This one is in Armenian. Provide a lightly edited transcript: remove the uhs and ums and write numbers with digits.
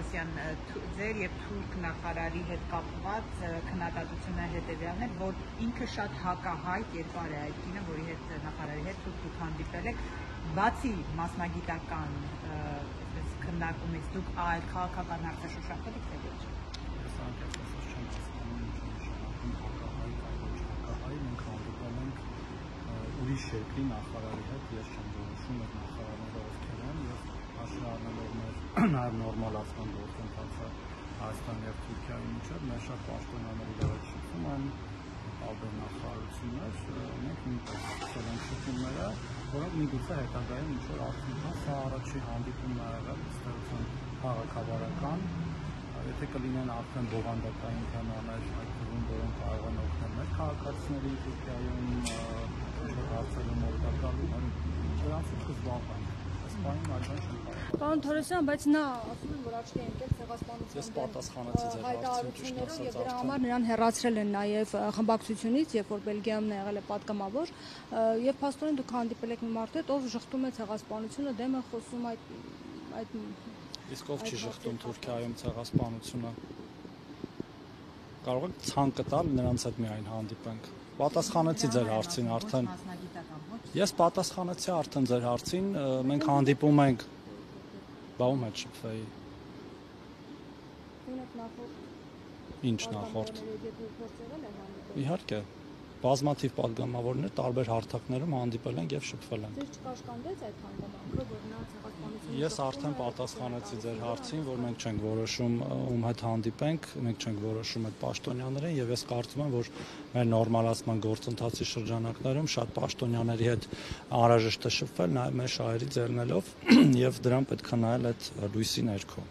Հովհաննիսյան, ձեր եւ թուրք նախարարի հետ կապված քննադատությունը հետեւյալն է, որ ինքը շատ հակահայտ երկար է այդ կինը, որի հետ նախարարի հետ դուք հանդիպել եք, բացի մասնագիտական քննարկումից դուք այլ քաղաքական հարցեր շոշափել եք, թե ոչ։ Ես անկեղծ ասած չեմ հասկանում ինչ նշանակում հակահայտ, այլ ոչ հակահայտ, մենք հանդիպել ենք ուրիշ երկրի նախարարի հետ, ես չեմ որոշում այդ նախարարները ովքեր են եւ հաշվի առնելով մեր նաեւ նորմալացման գործընթացը Հայաստան եւ Թուրքիայի միջեւ մեր շատ պաշտոնյաների հետ շփվում են տարբեր նախարարություններ, մենք նույնպես սկսել ենք շփումները, որոնք միգուցե հետագայում ինչ-որ արդյունքան, սա առաջի հանդիպումն ա եղել, ըստեղծան քաղաքավարական, եթե կլինեն արդեն բովանդակային թեմաներ, այդ թվում, որոնք կարող են օգնել մեր քաղաքացիներին Թուրքիայում, հարցերում օգտակար լինեն, դրանցից կզբաղվենք, այս բանին այլ բան չեմ կարող։ Պարոն Թորոսյան, բայց նա ասում են, որ աչքի է ընկել ցեղասպանության հայտարարություններով եւ դրա համար նրան հեռացրել են նաեւ խմբակցությունից, երբ որ Բելգիայում եղել է պատգամավոր, եւ փաստորեն դուք հանդիպել եք մի մարդու հետ, ով շղթում է ցեղասպանությունը, դեմ է խոսում այդ Իսկ ով չի շղթում Թուրքիայում ցեղասպանությունը։ Կարող եք ցանկը տալ նրանց հետ միայն հանդիպենք։ Պատասխանեցի ձեր հարցին արդեն։ Ես պատասխանեցի արդեն ձեր հարցին, մենք հանդիպում ենք բաում հետ շփվեի։ Ինչ նախորդ։ Իհարկե, բազմաթիվ պատգամավորներ տարբեր հարթակներում հանդիպել են եւ շփվել են։ Ձեզ չկաշկանդեց այդ հանգամանքը, որ նա ցեղասպանությունը։ Ես արդեն պատասխանեցի ձեր հարցին, որ մենք չենք որոշում ում հետ հանդիպենք, մենք չենք որոշում այդ պաշտոնյաներին եւ ես կարծում եմ, որ մեր նորմալացման գործընթացի շրջանակներում շատ պաշտոնյաների հետ անհրաժեշտ է շփվել նաեւ մեր շահերի ձեռնելով եւ դրան պետք է նայել այդ լույսի ներքո։